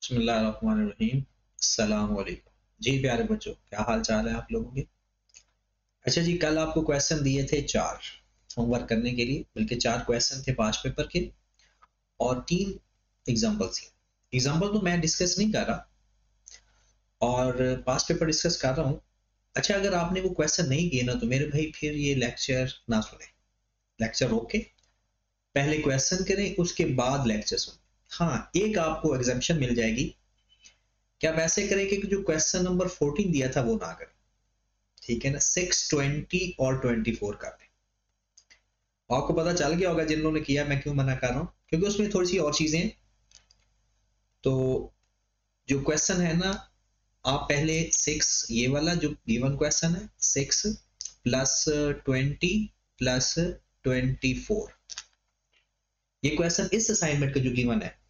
बिस्मिल्लाहिर्रहमानिर्रहीम। अस्सलाम वालेकुम जी प्यारे बच्चों, क्या हाल चाल है आप लोगों के। अच्छा जी, कल आपको क्वेश्चन दिए थे चार होमवर्क करने के लिए, बल्कि चार क्वेश्चन थे पांच पेपर के और तीन एग्जाम्पल थे। एग्जाम्पल तो मैं डिस्कस नहीं कर रहा और पांच पेपर डिस्कस कर रहा हूँ। अच्छा, अगर आपने वो क्वेश्चन नहीं किए ना तो मेरे भाई फिर ये लेक्चर ना सुने। लेक्चर रोक के पहले क्वेश्चन करें, उसके बाद लेक्चर सुने। हाँ, एक आपको एग्जाम्पशन मिल जाएगी कि आप ऐसे करें कि जो क्वेश्चन नंबर 14 दिया था वो ना करें, ठीक है ना। 6, 20 और 24 का भी आपको पता चल गया होगा जिन लोगों ने किया, मैं क्यों मना कर रहा हूँ, क्योंकि उसमें थोड़ी सी और चीजें हैं। तो जो क्वेश्चन है ना, आप पहले 6, ये वाला जो गिवन क्वेश्चन है 6 प्लस 20 प्लस 24, ये क्वेश्चन इस असाइनमेंट का जो गिवन है।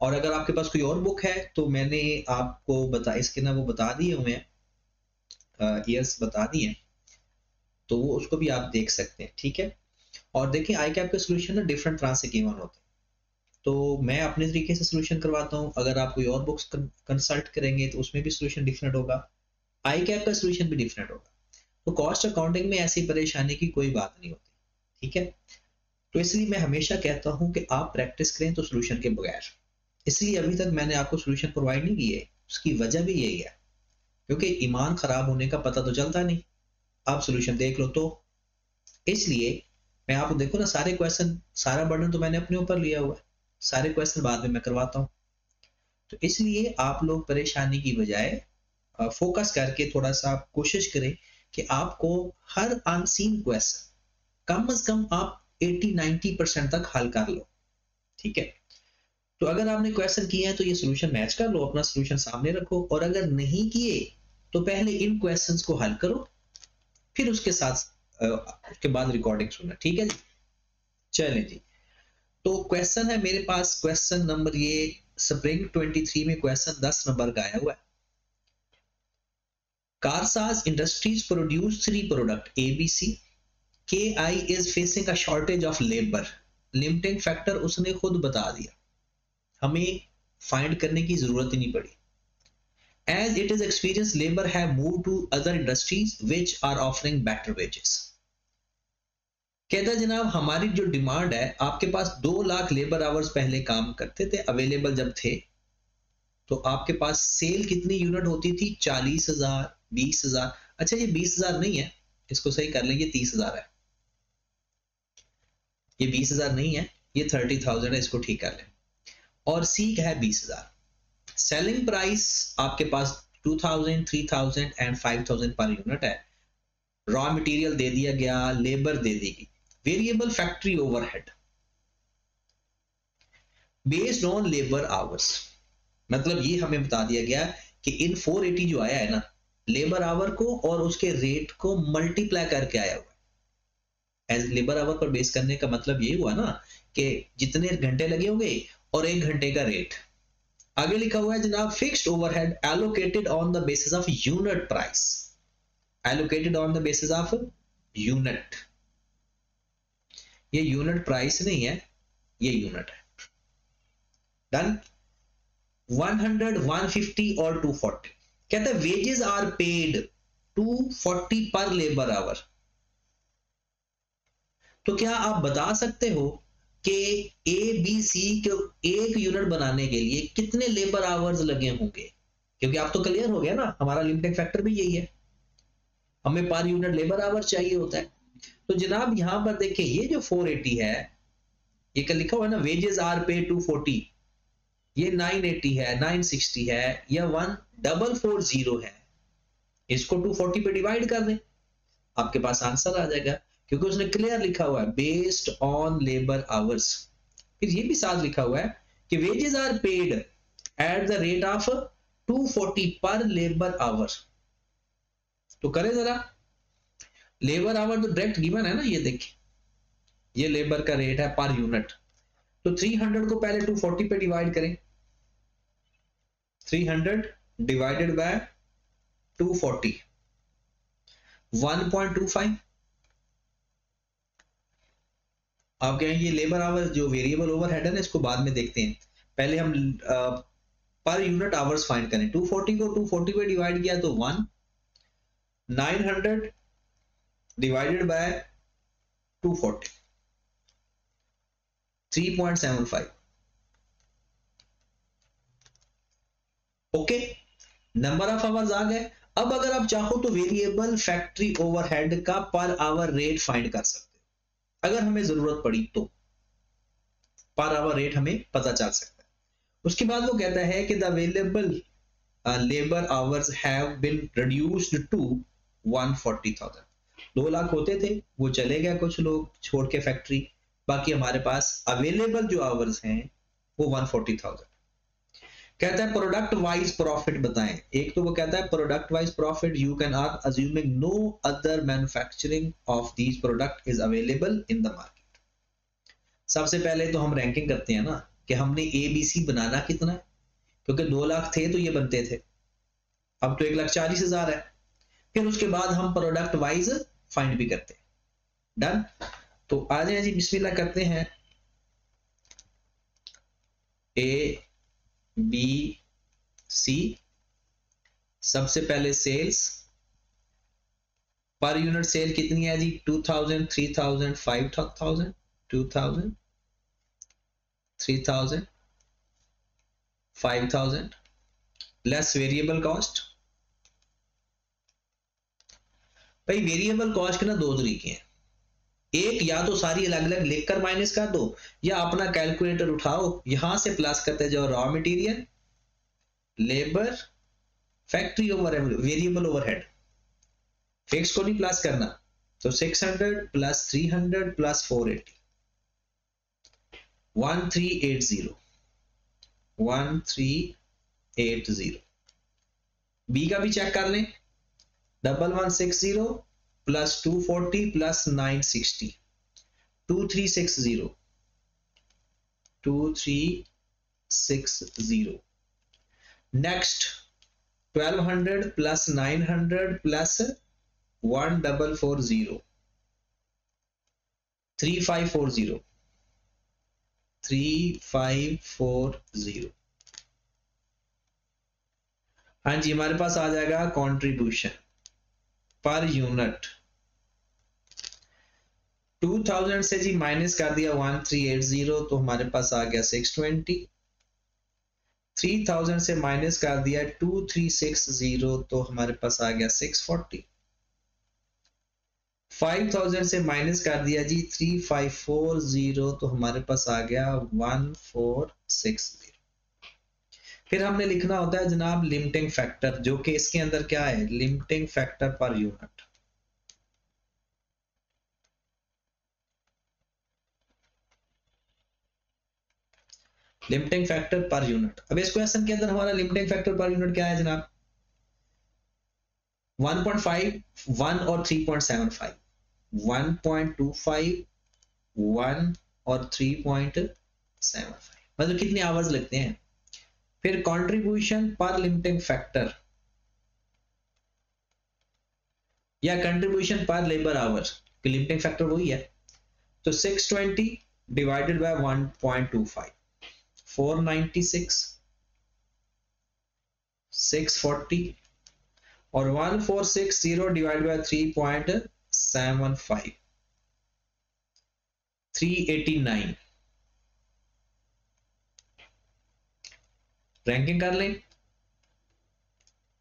और अगर आपके पास कोई और बुक है तो मैंने आपको बता इसके ना वो बता दिए हुए हैं, ईयर्स बता दिए हैं, तो वो उसको भी आप देख सकते हैं, ठीक है। और देखिए आई कैप के सोल्यूशन ना डिफरेंट तरह से गिवन होते हैं, तो मैं अपने तरीके से सोल्यूशन करवाता हूँ। अगर आप कोई और बुक्स कंसल्ट करेंगे तो उसमें भी सोल्यूशन डिफरेंट होगा, आई कैप का सोल्यूशन भी डिफरेंट होगा। तो कॉस्ट अकाउंटिंग में ऐसी परेशानी की कोई बात नहीं होती, ठीक है। तो इसलिए मैं हमेशा कहता हूँ कि आप प्रैक्टिस करें तो सोल्यूशन के बगैर। इसलिए अभी तक मैंने आपको सोल्यूशन प्रोवाइड नहीं किए, उसकी वजह भी यही है, क्योंकि ईमान खराब होने का पता तो चलता नहीं। आप सोल्यूशन देख लो तो इसलिए मैं आपको देखो ना, सारे क्वेश्चन सारा बर्डन तो मैंने अपने ऊपर लिया हुआ है, सारे क्वेश्चन बाद में मैं करवाता हूँ। तो इसलिए आप लोग परेशानी की बजाय फोकस करके थोड़ा सा आप कोशिश करें कि आपको हर अनसीन क्वेश्चन कम से कम आप 80-90% तक हल कर लो, ठीक है। तो अगर आपने क्वेश्चन किए हैं तो ये सोल्यूशन मैच कर लो, अपना सोल्यूशन सामने रखो, और अगर नहीं किए तो पहले इन क्वेश्चंस को हल करो, फिर उसके साथ उसके बाद रिकॉर्डिंग सुनना, ठीक है जी। चलें जी, तो क्वेश्चन है मेरे पास, क्वेश्चन नंबर ये स्प्रिंग 23 में क्वेश्चन 10 नंबर का आया हुआ है। Karsaz industries produce 3 product ABC, KI is facing a shortage of labour, limiting factor उसने खुद बता दिया, हमें फाइंड करने की जरूरत ही नहीं पड़ी। As it is experienced, labor have moved to other industries which are offering better wages. कहता है जनाब, हमारी जो डिमांड है, आपके पास 2 लाख लेबर आवर्स पहले काम करते थे, अवेलेबल जब थे, तो आपके पास सेल कितनी यूनिट होती थी? 40,000, 20,000। अच्छा, ये 20,000 नहीं है, इसको सही कर लें, ये 30,000 है। ये 20,000 नहीं है, ये 30,000 है, इसको ठीक कर लें। और सीक है 20,000। सेलिंग प्राइस आपके पास 2,000, 3,000 एंड 5,000 पर यूनिट है। रॉ मटेरियल दे दिया गया, लेबर दे दी गई। Variable factory overhead based on labour hours, मतलब ये हमें बता दिया गया कि इन 480 जो आया है ना, लेबर आवर को और उसके रेट को मल्टीप्लाई करके आया हुआ। एज लेबर आवर पर बेस करने का मतलब ये हुआ ना कि जितने घंटे लगे होंगे और 1 घंटे का रेट। आगे लिखा हुआ है जनाब, fixed overhead allocated on the basis of unit price, allocated on the basis of unit. ये यूनिट प्राइस नहीं है, ये यूनिट है। डन। 100, 150 और 240। कहता है वेजेस आर पेड 240 पर लेबर आवर। तो क्या आप बता सकते हो कि ABC को एक यूनिट बनाने के लिए कितने लेबर आवर्स लगे होंगे? क्योंकि आप तो क्लियर हो गया ना, हमारा लिमिटिंग फैक्टर भी यही है, हमें पर यूनिट लेबर आवर चाहिए होता है। तो जनाब यहां पर देखिए, ये जो 480 है, ये क्या लिखा हुआ है ना, वेजेस आर पे 240, ये 980 है, 960 है, या 1440 है। इसको 240 पे डिवाइड कर दें, आपके पास आंसर आ जाएगा, क्योंकि उसने क्लियर लिखा हुआ है बेस्ड ऑन लेबर आवर्स। फिर ये भी साथ लिखा हुआ है कि wages are paid at the rate of 240 पर लेबर आवर। तो करें जरा, लेबर आवर तो डायरेक्ट गिवन है ना, ये देखिए, ये लेबर का रेट है पर यूनिट। तो 300 को पहले 240 पे डिवाइड करें, 300 डिवाइडेड बाय 240, 1.25। आप कहें ये लेबर आवर जो वेरिएबल ओवरहेड है ना, इसको बाद में देखते हैं, पहले हम पर यूनिट आवर्स फाइंड करें। 240 को 240 पे डिवाइड किया तो 1, 900 divided by 240 3.75। Okay, number of hours आ गए। अब अगर आप चाहो तो वेरिएबल फैक्ट्री ओवरहेड का पर आवर रेट फाइंड कर सकते हो, अगर हमें जरूरत पड़ी तो पर आवर रेट हमें पता चल सकता है। उसके बाद वो कहता है कि the available labour hours have been reduced to 140,000। 2 lakh होते थे, वो चले गए कुछ लोग छोड़ के फैक्ट्री, बाकी हमारे पास अवेलेबल जो आवर्स हैं वो 140,000। कहता है प्रोडक्ट वाइज प्रॉफिट बताएं। एक तो वो कहता है product wise profit you can earn assuming no other manufacturing of these product is available in the market. सबसे पहले तो हम रैंकिंग करते हैं ना कि हमने ABC बनाना कितना है, क्योंकि 2 लाख थे तो ये बनते थे, अब तो 1,40,000 है। फिर उसके बाद हम प्रोडक्ट वाइज फाइंड भी करते हैं। डन। तो आ जाए जी, बिस्मिल्लाह करते हैं। ABC, सबसे पहले सेल्स, पर यूनिट सेल कितनी है जी? 2000, 3000, 5000, 2000, 3000, 5000 लेस वेरिएबल कॉस्ट। भाई वेरिएबल कॉस्ट के ना 2 तरीके हैं, एक या तो सारी अलग अलग लिखकर माइनस कर दो, या अपना कैलकुलेटर उठाओ, यहां से प्लस करते जाओ raw material, labour, factory over variable overhead. Fix को नहीं प्लस करना, तो 600 प्लस 300 प्लस 480 1380 1380। बी का भी चेक कर लें, 1160 plus 240 plus 960 2360 2360। Next 1200 plus 900 plus 1440 3540 3540। हाँ जी, हमारे पास आ जाएगा कंट्रीब्यूशन पर यूनिट। 2000 से जी माइनस कर दिया 1380 तो हमारे पास आ गया 620। 3000 से माइनस कर दिया 2360 तो हमारे पास आ गया 640। 5000 से माइनस कर दिया जी 3540 तो हमारे पास आ गया 1460। फिर हमने लिखना होता है जनाब लिमिटिंग फैक्टर, जो कि इसके अंदर क्या है, limiting factor per unit. Limiting factor per unit. अब इस क्वेश्चन के अंदर हमारा लिमिटिंग फैक्टर पर यूनिट क्या है जनाब? 1.5, 1 और 3.75, 1.25, 1 और 3.75, मतलब कितने आवर्स लगते हैं। फिर कंट्रीब्यूशन पर लिमिटिंग फैक्टर या कंट्रीब्यूशन पर लेबर आवर, लिमिटिंग फैक्टर वही है, तो 620 डिवाइडेड बाय 1.25 496 640 और 1460 डिवाइड बाय 3.75 389। रैंकिंग कर लें,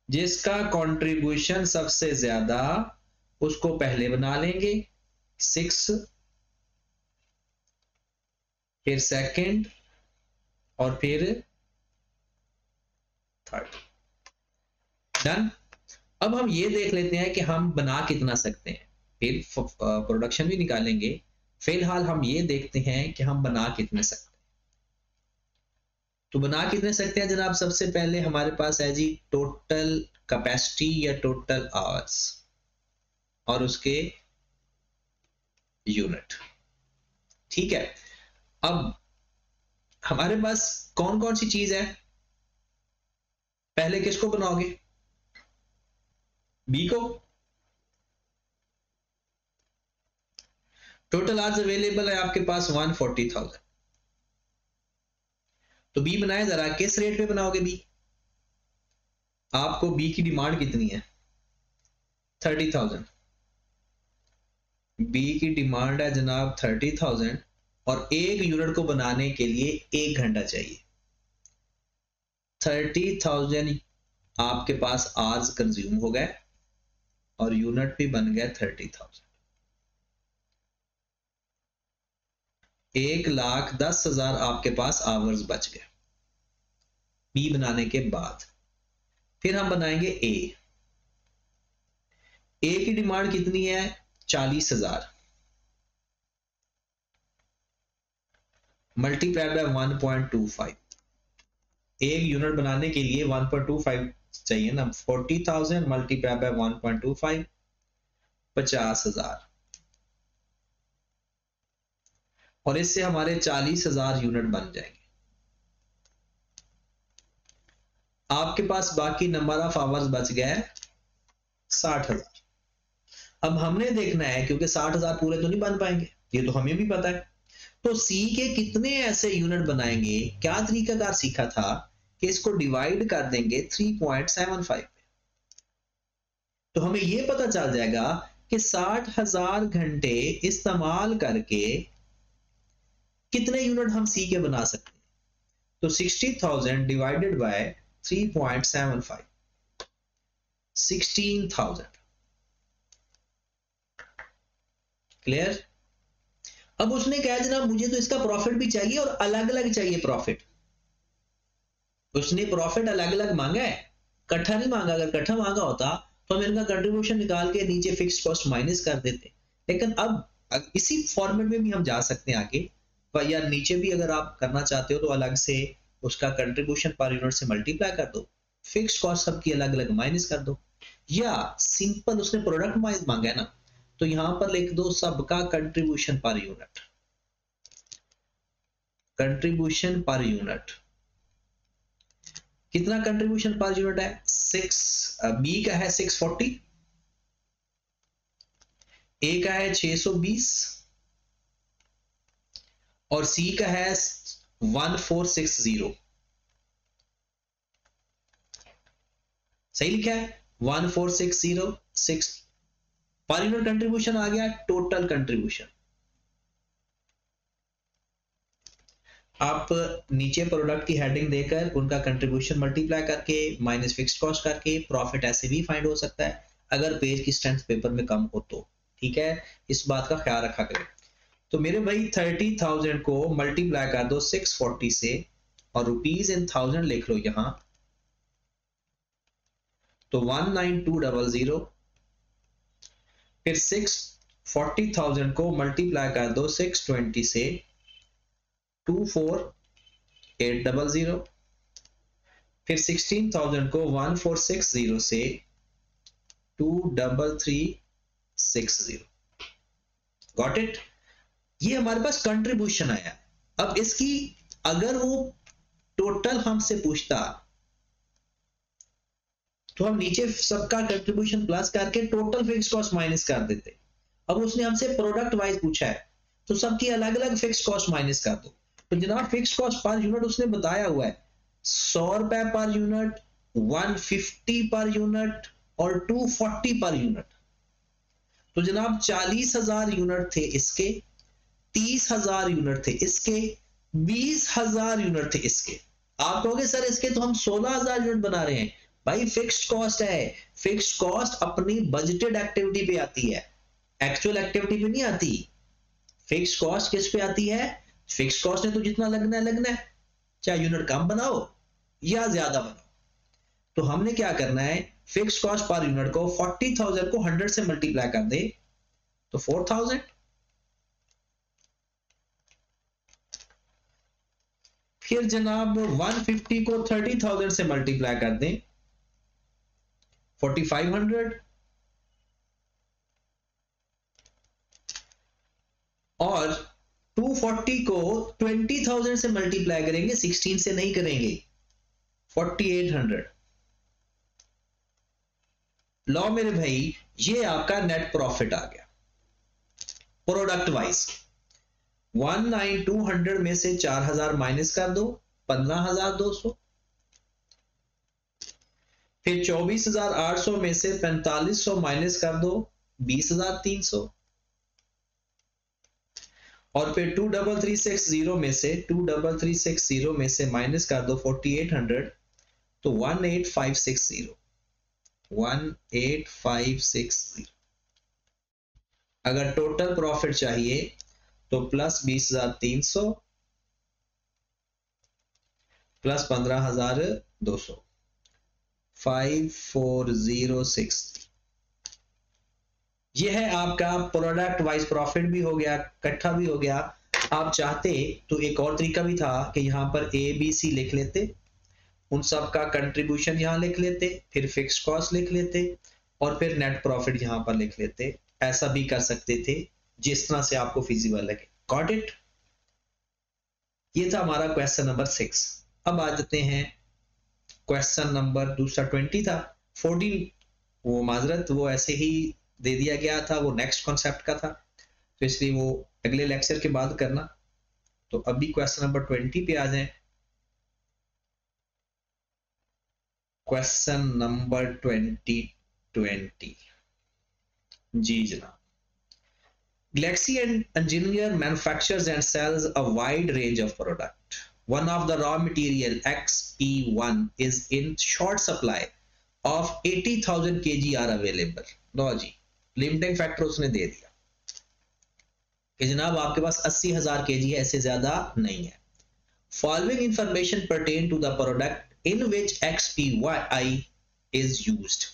जिसका कंट्रीब्यूशन सबसे ज्यादा उसको पहले बना लेंगे 6, फिर सेकंड और फिर थर्ड। डन। अब हम ये देख लेते हैं कि हम बना कितना सकते हैं, फिर प्रोडक्शन भी निकालेंगे। फिलहाल हम ये देखते हैं कि हम बना कितने सकते हैं। तो बना कितने सकते हैं जनाब? सबसे पहले हमारे पास है जी टोटल कैपेसिटी या टोटल आवर्स और उसके यूनिट। ठीक है, अब हमारे पास कौन कौन सी चीज है? पहले किसको बनाओगे? बी को। टोटल आवर्स अवेलेबल है आपके पास 140,000, तो बी बनाए जरा, किस रेट पे बनाओगे बी? आपको बी की डिमांड कितनी है? 30,000। बी की डिमांड है जनाब 30,000 और एक यूनिट को बनाने के लिए 1 घंटा चाहिए। 30,000 आपके पास आवर्स कंज्यूम हो गए और यूनिट भी बन गया 30,000। 1,10,000 आपके पास आवर्स बच गए बी बनाने के बाद। फिर हम बनाएंगे ए की डिमांड कितनी है? 40,000 मल्टीप्लाइड बाय 1.25। एक यूनिट बनाने के लिए 1.25 चाहिए ना। 40,000 मल्टीप्लाइड बाय 1.25 50,000 और इससे हमारे 40,000 यूनिट बन जाएंगे। आपके पास बाकी नंबर ऑफ आवर्स बच गया है 60,000। अब हमने देखना है क्योंकि 60,000 पूरे तो नहीं बन पाएंगे, ये तो हमें भी पता है। तो सी के कितने ऐसे यूनिट बनाएंगे? क्या तरीकाकार सीखा था कि इसको डिवाइड कर देंगे 3.75 पे, तो हमें यह पता चल जाएगा कि 60,000 घंटे इस्तेमाल करके कितने यूनिट हम सी के बना सकते हैं। तो 60,000 डिवाइडेड बाय 3.75 16,000। क्लियर? अब उसने कहा जनाब मुझे तो इसका प्रॉफिट भी चाहिए और अलग अलग चाहिए प्रॉफिट। उसने प्रॉफिट अलग अलग मांगा है, इकट्ठा नहीं मांगा। अगर इकट्ठा मांगा होता तो हम इनका कंट्रीब्यूशन निकाल के नीचे फिक्स्ड कॉस्ट माइनस कर देते। लेकिन अब इसी फॉर्मेट में भी हम जा सकते हैं आगे, या नीचे भी अगर आप करना चाहते हो तो अलग से उसका कंट्रीब्यूशन पर यूनिट से मल्टीप्लाई कर दो, फिक्स्ड कॉस्ट सबकी अलग अलग माइनस कर दो, या सिंपल उसने प्रोडक्ट वाइज मांगा है ना, तो यहां पर लिख दो सबका contribution per unit. Contribution per unit कितना कंट्रीब्यूशन पर यूनिट है? 6। बी का है 640, ए का है 620 और सी का है 1460। सही लिखा है 14606 पर यूनिट कंट्रीब्यूशन आ गया। टोटल कंट्रीब्यूशन आप नीचे प्रोडक्ट की हेडिंग देकर उनका कंट्रीब्यूशन मल्टीप्लाई करके माइनस फिक्स्ड कॉस्ट करके प्रॉफिट ऐसे भी फाइंड हो सकता है अगर पेज की स्ट्रेंथ पेपर में कम हो तो। ठीक है, इस बात का ख्याल रखा करें। तो मेरे भाई 30,000 को मल्टीप्लाई कर दो 640 से और रुपीज इन 1000 लिख लो यहां, तो 19200। फिर 40,000 को मल्टीप्लाई कर दो 620 से 24800। फिर 16,000 को 1460 से 23360। Got it? ये हमारे पास कंट्रीब्यूशन आया। अब इसकी अगर वो टोटल हमसे पूछता तो हम नीचे सबका कंट्रीब्यूशन प्लस करके टोटल फिक्स्ड कॉस्ट माइनस कर देते। अब उसने हमसे प्रोडक्ट वाइज पूछा है तो सबकी अलग अलग फिक्स्ड कॉस्ट माइनस कर दो। तो जनाब फिक्स्ड कॉस्ट पर यूनिट उसने बताया हुआ है 100 रुपए पर यूनिट, 150 पर यूनिट और 240 पर यूनिट। तो जनाब 40,000 यूनिट थे इसके, 30,000 यूनिट थे इसके, 20,000 यूनिट थे इसके। आप कहोगे सर इसके तो हम 16,000 यूनिट बना रहे हैं। भाई फिक्स्ड कॉस्ट है, फिक्स्ड कॉस्ट अपनी बजटेड एक्टिविटी पे आती है, एक्चुअल एक्टिविटी पे नहीं आती। फिक्स्ड कॉस्ट किस पे आती है? फिक्स्ड कॉस्ट ने तो जितना लगना है लगना है, चाहे यूनिट कम बनाओ या ज्यादा बनाओ। तो हमने क्या करना है, फिक्स्ड कॉस्ट पर यूनिट को 40,000 को 100 से मल्टीप्लाई कर दे तो 4,000। फिर जनाब 150 को 30,000 से मल्टीप्लाई कर दें 4,500 और 240 को 20,000 से मल्टीप्लाई करेंगे, 16 से नहीं करेंगे, 4,800। लो मेरे भाई ये आपका नेट प्रॉफिट आ गया प्रोडक्ट वाइज। 19,200 में से 4,000 माइनस कर दो 15,200। फिर 24,800 में से 4500 माइनस कर दो 20,300, और फिर 23,360 में से 23,360 में से माइनस कर दो 4,800, तो 18,560 18,560। अगर टोटल प्रॉफिट चाहिए तो प्लस 20,300 प्लस 15,200, 5,406। ये है आपका प्रोडक्ट वाइज प्रॉफिट भी हो गया, इकट्ठा भी हो गया। आप चाहते तो एक और तरीका भी था कि यहाँ पर ABC लिख लेते, उन सब का कंट्रीब्यूशन यहाँ लिख लेते, फिर फिक्स कॉस्ट लिख लेते, और फिर नेट प्रॉफिट यहाँ पर लिख लेते। ऐसा भी कर सकते थे, जिस तरह से आपको फिजिबल लगे। Got it? ये था हमारा क्वेश्चन नंबर 6। अब आ जाते हैं क्वेश्चन नंबर दूसरा 20 था। 14 वो माजरत वो ऐसे ही दे दिया गया था, वो नेक्स्ट कॉन्सेप्ट का था, तो इसलिए वो अगले लेक्चर के बाद करना। तो अभी क्वेश्चन नंबर 20 पे आ जाएं। क्वेश्चन नंबर 20 जी जनाब। Galaxy Engineer manufactures and sells a wide range of product. One of the raw material XP1 is in short supply of 80,000 kg are available. लो जी, लिमिटिंग फैक्टर उसने दे दिया कि जनाब आपके पास 80,000 kg है, ऐसे ज्यादा नहीं है। Following information pertain to the product in which XPY is used.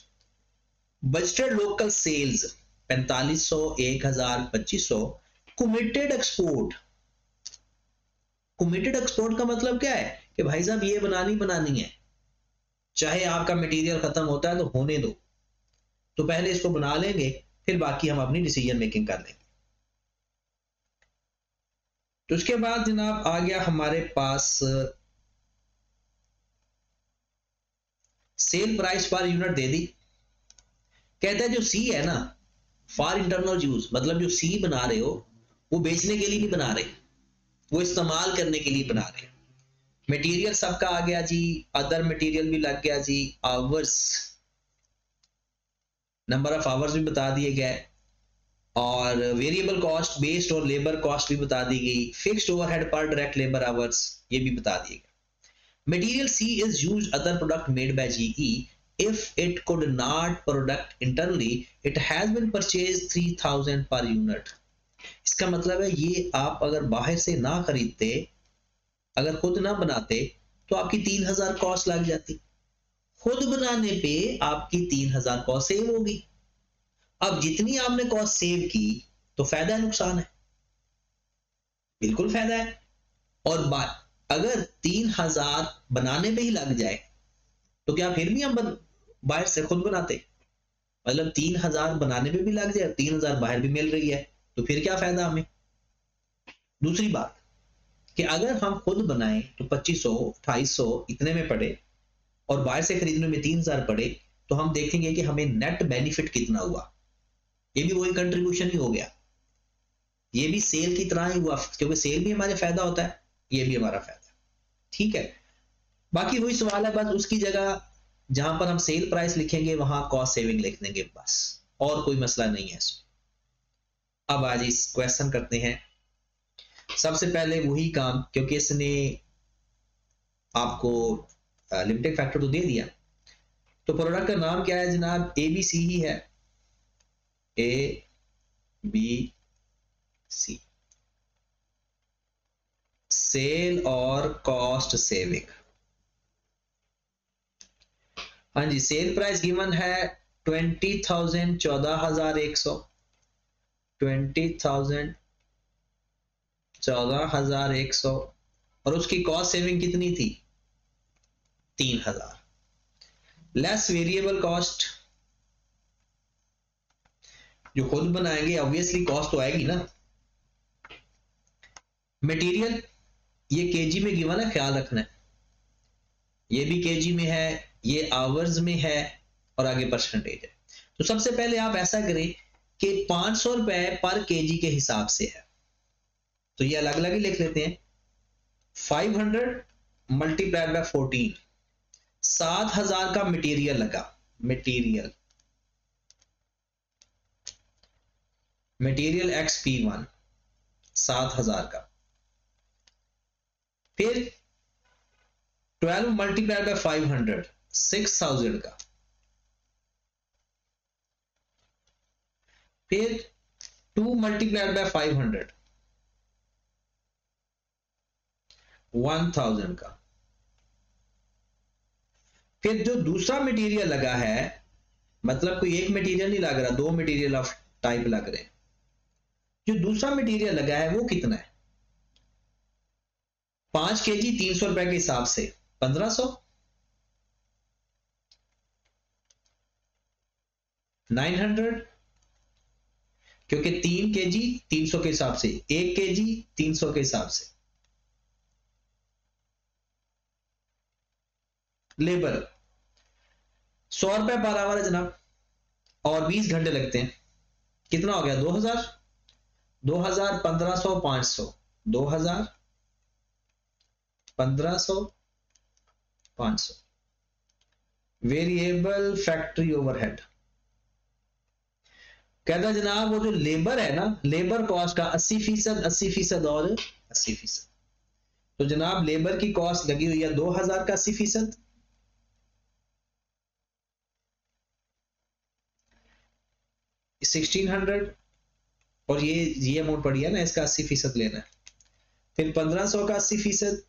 Budgeted local sales 4500, 1000, 2500। Committed export, committed export का मतलब क्या है कि भाई साहब ये बनानी है, चाहे आपका मटेरियल खत्म होता है तो होने दो, तो पहले इसको बना लेंगे, फिर बाकी हम अपनी डिसीजन मेकिंग कर लेंगे। तो उसके बाद जनाब आ गया हमारे पास सेल प्राइस पर यूनिट दे दी। कहता है जो सी है ना, फॉर इंटरनल यूज, मतलब जो सी बना रहे हो वो बेचने के लिए नहीं बना रहे, वो इस्तेमाल करने के लिए बना रहे। मटेरियल सबका आ गया जी, अदर मटेरियल भी लग गया जी, आवर्स, नंबर ऑफ आवर्स भी बता दिए गए, और वेरिएबल कॉस्ट बेस्ड और लेबर कॉस्ट भी बता दी गई, फिक्स्ड ओवरहेड पर डायरेक्ट लेबर आवर्स ये भी बता दिए गए। Material C is used other product made by GE if it could not product internally it has been purchased 3,000 per unit। इसका मतलब है ये आप अगर बाहर से ना खरीदते, अगर खुद ना बनाते तो आपकी 3,000 कॉस्ट लग जाती, खुद बनाने पे आपकी 3,000 कॉस्ट सेव होगी। अब जितनी आपने कॉस्ट सेव की तो फायदा है नुकसान है? बिल्कुल फायदा है। और अगर 3,000 बनाने पे ही लग जाए तो क्या फिर भी हम बाहर से खुद बनाते? मतलब 3,000 बनाने पे भी लग जाए, 3,000 बाहर भी मिल रही है, तो फिर क्या फायदा हमें? दूसरी बात कि अगर हम खुद बनाएं तो 2500, 2,500 इतने में पड़े और बाहर से खरीदने में 3,000 पड़े, तो हम देखेंगे कि हमें नेट बेनिफिट कितना हुआ। ये भी वही कंट्रीब्यूशन ही हो गया, ये भी सेल की तरह ही हुआ, क्योंकि सेल भी हमारे फायदा होता है, ये भी हमारा फायदा। ठीक है, बाकी वही सवाल है, बस उसकी जगह जहां पर हम सेल प्राइस लिखेंगे वहां कॉस्ट सेविंग लिख देंगे, बस, और कोई मसला नहीं है इसमें। अब आज इस क्वेश्चन करते हैं। सबसे पहले वही काम, क्योंकि इसने आपको लिमिटिंग फैक्टर तो दे दिया, तो प्रोडक्ट का नाम क्या है जनाब? ABC ही है, ABC, सेल और कॉस्ट सेविंग। हाँ जी, सेल प्राइस गिवन है 20,000, 14,100, 20,000, 14,100, और उसकी कॉस्ट सेविंग कितनी थी? 3,000 लेस वेरिएबल कॉस्ट। जो खुद बनाएंगे ऑब्वियसली कॉस्ट तो आएगी ना। मटेरियल ये केजी में गिवन है, ख्याल रखना है, ये भी केजी में है, ये आवर्स में है, और आगे परसेंटेज है। तो सबसे पहले आप ऐसा करें कि 500 रुपए पर केजी के हिसाब से है, तो ये अलग अलग ही लिख लेते हैं। 500 मल्टीप्लाइड बाय 14, 7,000 का मटेरियल लगा, मटेरियल XP1 7,000 का, फिर 12 मल्टीप्लाई बाय 500 6,000 का, फिर 2 मल्टीप्लाई बाय 500 1,000 का, फिर जो दूसरा मटेरियल लगा है, मतलब कोई एक मटेरियल नहीं लग रहा, दो मटेरियल ऑफ टाइप लग रहे हैं, जो दूसरा मटेरियल लगा है वो कितना है? 5 kg 300 रुपए के हिसाब से 1500, 900, क्योंकि 3 kg 300 के हिसाब से, 1 kg 300 के हिसाब से। लेबर 100 रुपए पर आवर है जनाब, और 20 घंटे लगते हैं, कितना हो गया? 2000, 1500, 500, 2000, 1500, 500। वेरिएबल फैक्ट्री ओवरहेड कहता जनाब वो जो लेबर है ना, लेबर कॉस्ट का 80%, 80% और 80%। तो जनाब लेबर की कॉस्ट लगी हुई है 2000 का 80%, $1600, और ये अमाउंट पड़ी है ना, इसका 80% लेना है। फिर 1500 का 80%,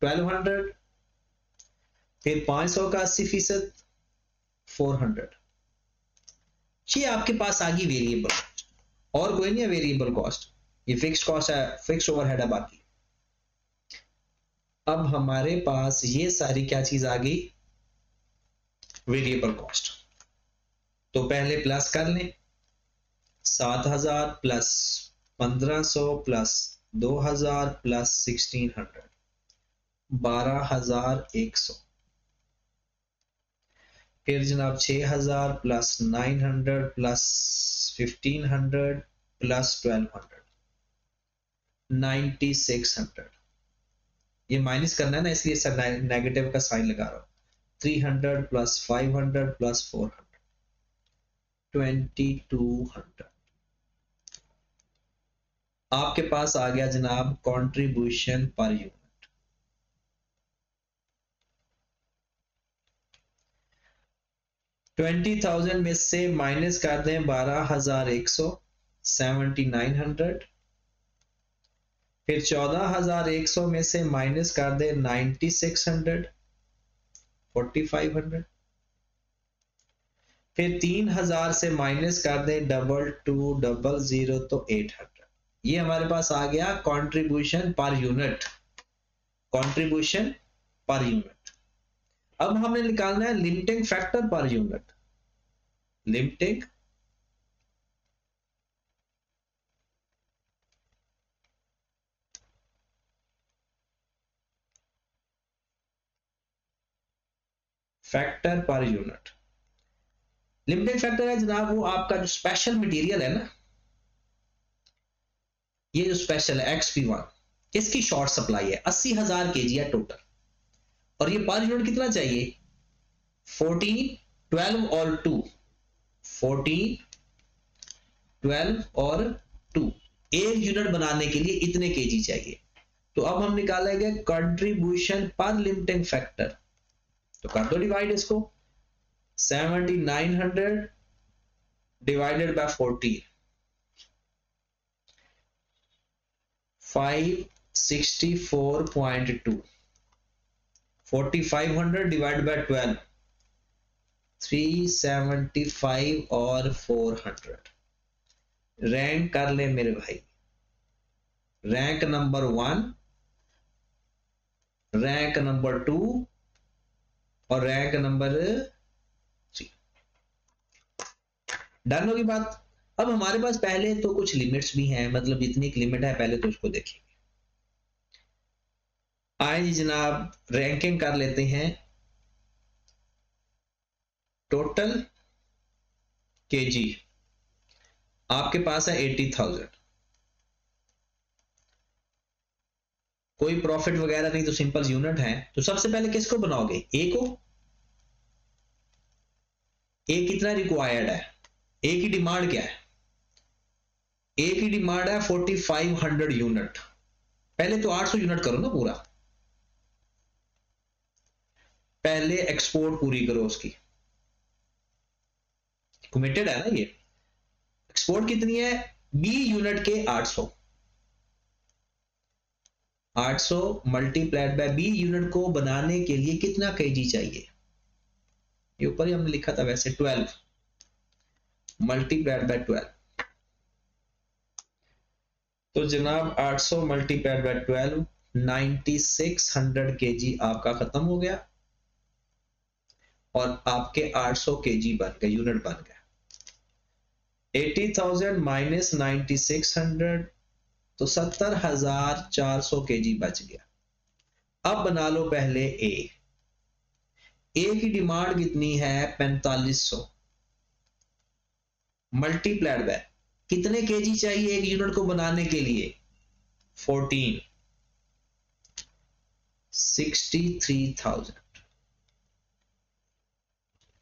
1200, फिर 500 का 80%, 400। ये आपके पास आ गई वेरिएबल, और कोई नहीं है वेरिएबल कॉस्ट, ये फिक्स कॉस्ट है, फिक्स ओवरहेड है बाकी। अब हमारे पास ये सारी क्या चीज आ गई? Variable cost. तो पहले प्लस कर लें, 7,000 प्लस 1500 प्लस 2000 प्लस 1600, 12,100। फिर जनाब 6,000 प्लस 900 प्लस 1500 प्लस 1200, 9,600। ये माइनस करना है ना, इसलिए नेगेटिव का साइन लगा रहा हूं। 300 प्लस 500 प्लस 400, 2200। आपके पास आ गया जनाब कंट्रीब्यूशन पर यूनिट। $20,000 में से माइनस कर दें 12,100, 7,900। फिर 14,100 में से माइनस कर दें 9,600, 4,500। फिर 3,000 से माइनस कर दें 2200 तो 800। ये हमारे पास आ गया contribution per unit, contribution per unit. अब हमने निकालना है limiting factor per unit, limiting factor per unit. Limiting factor है जनाब वो आपका जो स्पेशल मटेरियल है ना, ये जो स्पेशल है XP1, इसकी शॉर्ट सप्लाई है, 80,000 kg है टोटल, और ये पर यूनिट कितना चाहिए? 14, 12 और 2, 14, 12 और 2। एक यूनिट बनाने के लिए इतने केजी चाहिए। तो अब हम निकालेंगे कंट्रीब्यूशन पर लिमिटिंग फैक्टर, तो कर दो डिवाइड इसको, 7,900 डिवाइडेड बाय 14, 564.2, 4,500 डिवाइड बाय 12, 375 और 400। रैंक कर ले मेरे भाई, रैंक नंबर 1, रैंक नंबर 2 और रैंक नंबर 3। डन होगी बात। अब हमारे पास पहले तो कुछ लिमिट्स भी हैं, मतलब जितनी एक लिमिट है पहले तो उसको देखेंगे। आए जी जनाब, रैंकिंग कर लेते हैं। टोटल केजी आपके पास है 80,000, कोई प्रॉफिट वगैरह नहीं, तो सिंपल यूनिट है। तो सबसे पहले किसको बनाओगे, ए को। ए कितना रिक्वायर्ड है, ए की डिमांड क्या है, ए की डिमांड है 4500 यूनिट। पहले तो 800 यूनिट करो ना पूरा, पहले एक्सपोर्ट पूरी करो उसकी, कमिटेड है ना ये। एक्सपोर्ट कितनी है, बी यूनिट के 800 मल्टीप्लाइड बाय बी यूनिट को बनाने के लिए कितना केजी चाहिए, ये ऊपर ही हमने लिखा था वैसे 12 मल्टीप्लाइड बाय 12। तो जनाब 800 मल्टीप्लाइड बाय 12 9600 केजी आपका खत्म हो गया और आपके 800 केजी बन गए, यूनिट बन गया। 80,000 माइनस 9600 तो 70,400 केजी बच गया। अब बना लो पहले ए की डिमांड कितनी है 4500 मल्टीप्लाइड बाय कितने केजी चाहिए एक यूनिट को बनाने के लिए 14 63,000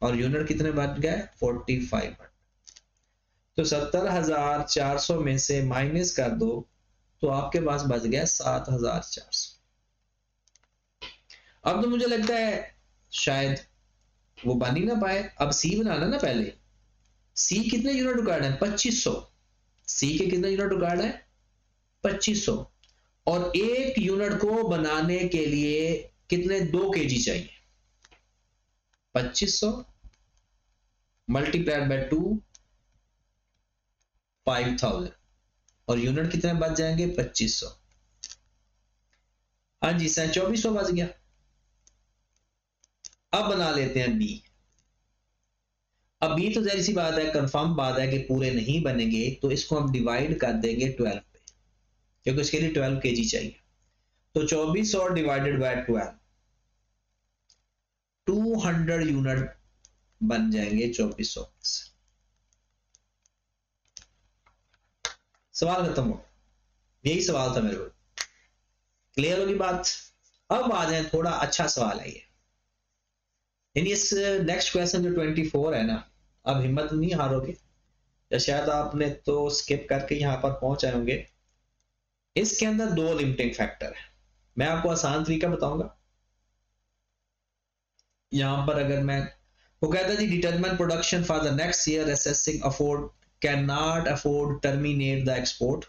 और यूनिट कितने बच गए 4500। तो 70,400 में से माइनस कर दो तो आपके पास बच गया 7,400। अब तो मुझे लगता है शायद वो बन ही ना पाए। अब सी बनाना ना, पहले सी कितने यूनिट रिक्वायर्ड है 2500, सी के कितने यूनिट रिक्वायर्ड है 2500 और एक यूनिट को बनाने के लिए कितने 2 केजी चाहिए 2500 मल्टीप्लाइड बाय 2 5000 और यूनिट कितने बच जाएंगे 2500। हाँ जी सर 2400 बच गया। अब बना लेते हैं बी। अब बी तो जैसी बात है, कंफर्म बात है कि पूरे नहीं बनेंगे, तो इसको हम डिवाइड कर देंगे 12 पे क्योंकि इसके लिए 12 केजी चाहिए। तो 2400 डिवाइडेड बाय 12 200 यूनिट बन जाएंगे 2400 से। सवाल खत्म हो, यही सवाल था मेरे को, क्लियर होगी बात। अब आ जाए थोड़ा अच्छा सवाल है ये, यानी इस नेक्स्ट क्वेश्चन जो 24 है ना, अब हिम्मत नहीं हारोगे या शायद आपने तो स्किप करके यहां पर पहुंच आए होंगे। इसके अंदर 2 लिमिटिंग फैक्टर है, मैं आपको आसान तरीका बताऊंगा। यहां पर अगर मैं वो कहता है जी determine production for the next year assessing afford can not afford terminate the export.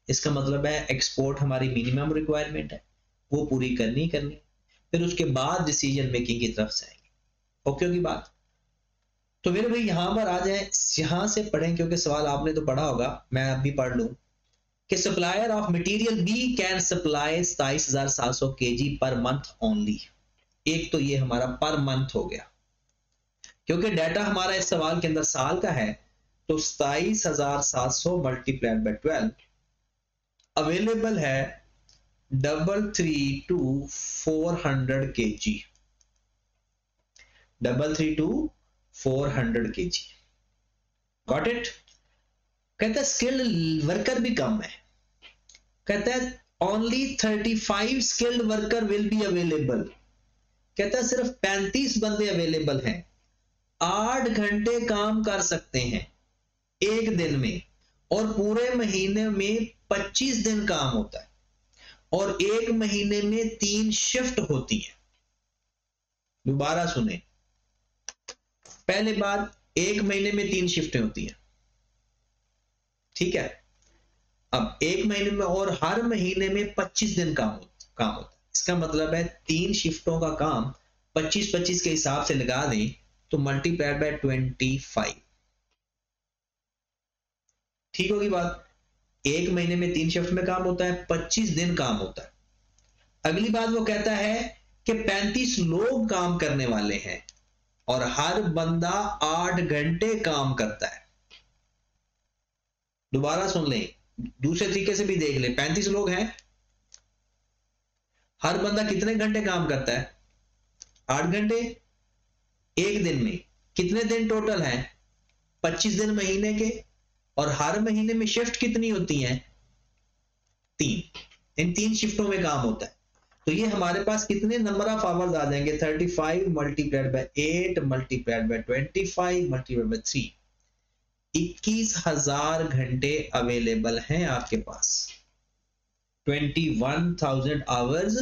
इसका मतलब है एक्सपोर्ट हमारी मिनिमम रिक्वायरमेंट है, वो पूरी करनी फिर उसके बाद डिसीजन मेकिंग की तरफ से आएंगे। ओके होगी बात। तो मेरे भाई यहां पर आ जाए, यहां से पढ़ें क्योंकि सवाल आपने तो पढ़ा होगा, मैं अभी पढ़ लूं कि supplier of material B can supply 27,700 kg per month only. एक तो ये हमारा पर मंथ हो गया, क्योंकि डाटा हमारा इस सवाल के अंदर साल का है, तो 27,700 मल्टीप्लाइड बाय 12 अवेलेबल है 332 to 400 kg, 332 to 400 kg। Got it. कहता है स्किल्ड वर्कर भी कम है, कहता है only 35 skilled worker will be available. कहता है सिर्फ 35 बंदे अवेलेबल हैं, 8 घंटे काम कर सकते हैं एक दिन में और पूरे महीने में 25 दिन काम होता है और एक महीने में 3 शिफ्ट होती है। दोबारा सुने, पहले बात, एक महीने में 3 शिफ्टें होती हैं, ठीक है। अब एक महीने में और हर महीने में 25 दिन काम होता है। इसका मतलब है 3 शिफ्टों का काम 25-25 के हिसाब से लगा दें तो मल्टीप्लाइड बाय 25, ठीक होगी बात। एक महीने में 3 शिफ्ट में काम होता है, 25 दिन काम होता है। अगली बात वो कहता है कि 35 लोग काम करने वाले हैं और हर बंदा 8 घंटे काम करता है। दोबारा सुन लें, दूसरे तरीके से भी देख लें, 35 लोग हैं, हर बंदा कितने घंटे काम करता है 8 घंटे एक दिन में। कितने दिन टोटल हैं 25 दिन महीने के और हर महीने में शिफ्ट कितनी होती हैं 3। इन 3 शिफ्टों में काम होता है। तो ये हमारे पास कितने नंबर ऑफ आवर्स आ जाएंगे, 35 multiplied by 8 multiplied by 25 multiplied by 3, 21,000 घंटे अवेलेबल हैं आपके पास, 21,000 आवर्स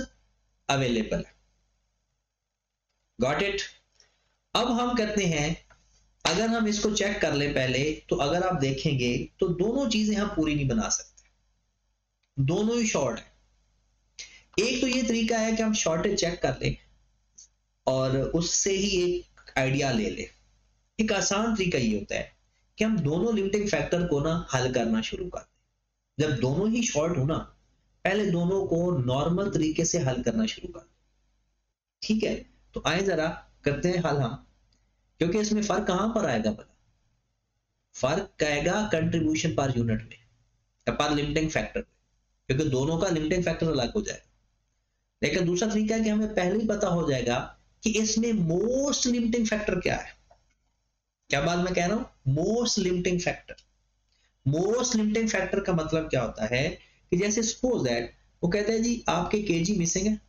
अवेलेबल है। Got it. अब हम कहते हैं अगर हम इसको चेक कर ले पहले, तो अगर आप देखेंगे तो दोनों चीजें हम पूरी नहीं बना सकते, दोनों ही शॉर्ट है। एक तो ये तरीका है कि हम शॉर्टेज चेक कर लें और उससे ही एक आइडिया ले लें। एक आसान तरीका ये होता है कि हम दोनों लिमिटिंग फैक्टर को ना हल करना शुरू कर दें। जब दोनों ही शॉर्ट हो ना, पहले दोनों को नॉर्मल तरीके से हल करना शुरू कर दें। ठीक है, तो आए जरा करते हैं हल हम, क्योंकि इसमें फर्क कहां पर आएगा भला, फर्क आएगा कंट्रीब्यूशन पर यूनिट में या पर लिमिटिंग फैक्टर में, क्योंकि दोनों का लिमिटिंग फैक्टर अलग हो जाएगा। लेकिन दूसरा तरीका है कि हमें पहले ही पता हो जाएगा कि इसमें मोस्ट लिमिटिंग फैक्टर क्या है। क्या बात मैं कह रहा हूं, most limiting factor. Most limiting factor का मतलब क्या होता है कि जैसे सपोज दैट वो कहता है जी आपके केजी मिसिंग है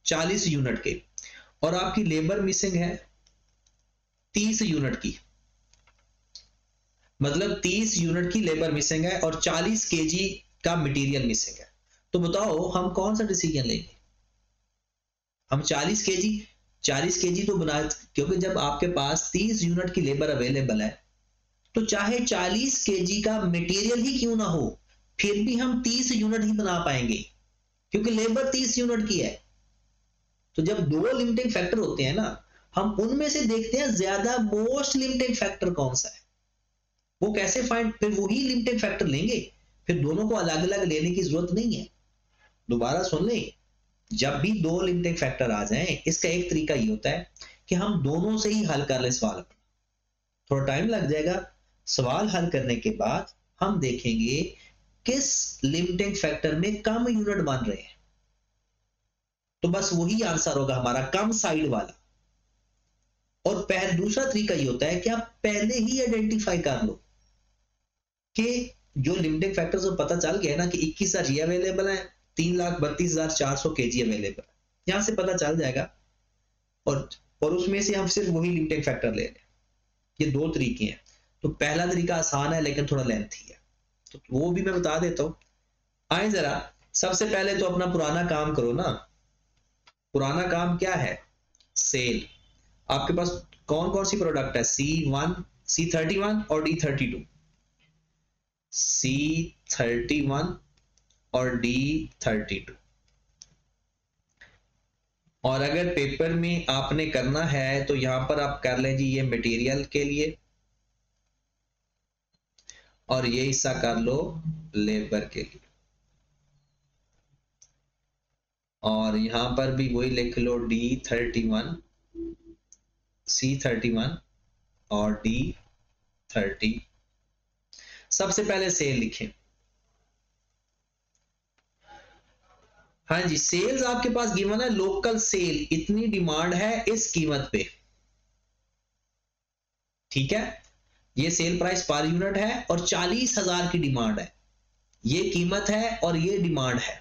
40 यूनिट के, और आपकी लेबर मिसिंग है 30 यूनिट की, मतलब 30 यूनिट की लेबर मिसिंग है और 40 केजी का मटेरियल मिसिंग है। तो बताओ हम कौन सा डिसीजन लेंगे, हम 40 केजी तो बना, क्योंकि जब आपके पास 30 यूनिट की लेबर अवेलेबल है तो चाहे 40 केजी का मटेरियल ही क्यों ना हो, फिर भी हम 30 यूनिट ही बना पाएंगे, क्योंकि लेबर 30 यूनिट की है। तो जब दो लिमिटिंग फैक्टर होते हैं ना, हम उनमें से देखते हैं ज्यादा मोस्ट लिमिटिंग फैक्टर कौन सा है, वो कैसे फाइंड, फिर वही लिमिटिंग फैक्टर लेंगे, फिर दोनों को अलग अलग लेने की जरूरत नहीं है। दोबारा सुन लें, जब भी दो लिमिटिंग फैक्टर आ जाएं, इसका एक तरीका ये होता है कि हम दोनों से ही हल कर लें सवाल। थोड़ा टाइम लग जाएगा, सवाल हल करने के बाद हम देखेंगे किस लिमिटिंग फैक्टर में कम यूनिट बन रहे हैं, तो बस वही आंसर होगा हमारा, कम साइड वाला। और दूसरा तरीका ये होता है कि आप पहले ही आइडेंटिफाई कर लो कि जो लिमिटिंग फैक्टर्स को पता चल गया है ना कि 21,000 ये अवेलेबल है, 3,32,400 केजी अवेलेबल है, यहां से पता चल जाएगा, और उसमें से हम सिर्फ वही लिमिटिंग फैक्टर ले लें। ये दो तरीके हैं। तो पहला तरीका आसान है लेकिन थोड़ा लेंथी है, तो वो भी मैं बता देता हूं। आए जरा, सबसे पहले तो अपना पुराना काम करो ना। पुराना काम क्या है, सेल। आपके पास कौन कौन सी प्रोडक्ट है, C1, C31 और D32, C31 और D32। और अगर पेपर में आपने करना है तो यहां पर आप कर लें जी ये मटेरियल के लिए, और ये हिस्सा कर लो लेबर के लिए, और यहां पर भी वही लिख लो D31, C31 और D30। सबसे पहले सेल लिखें। हाँ जी, सेल्स आपके पास गिवन है, लोकल सेल इतनी डिमांड है इस कीमत पे, ठीक है, ये सेल प्राइस पर यूनिट है और 40,000 की डिमांड है, ये कीमत है और ये डिमांड है।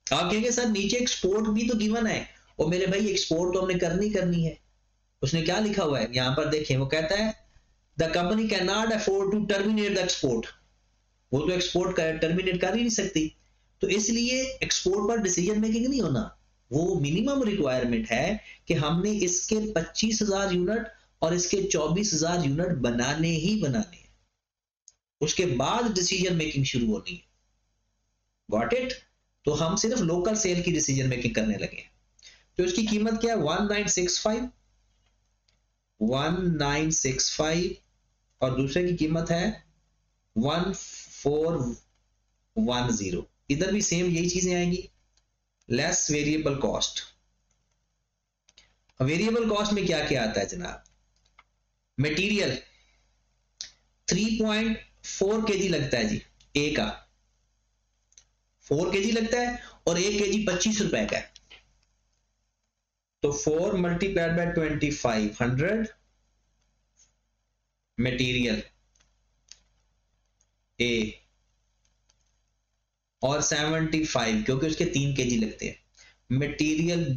आप कहेंगे सर नीचे एक्सपोर्ट भी तो गिवन है, और मेरे भाई एक्सपोर्ट तो हमने करनी है। उसने क्या लिखा हुआ है यहां पर देखें, वो कहता है the company can not afford to terminate the export. वो तो एक्सपोर्ट टर्मिनेट कर ही नहीं सकती, तो इसलिए एक्सपोर्ट पर डिसीजन मेकिंग नहीं होना। वो मिनिमम रिक्वायरमेंट है कि हमने इसके 25,000 यूनिट और इसके 24,000 यूनिट बनाने ही बनाने हैं, उसके बाद डिसीजन मेकिंग शुरू होनी है। Got it. तो हम सिर्फ लोकल सेल की डिसीजन मेकिंग करने लगे। तो इसकी कीमत क्या है, 1965 और दूसरे की कीमत है 1410। इधर भी सेम यही चीजें आएंगी, less variable cost. Variable cost में क्या क्या आता है जनाब, मटेरियल 3.4 केजी लगता है जी, ए का 4 केजी लगता है और 1 केजी 25 रुपए का है, तो 4 मल्टीप्लाइड बाय 2500 मटेरियल ए और 75 क्योंकि उसके 3 kg लगते हैं। मटेरियल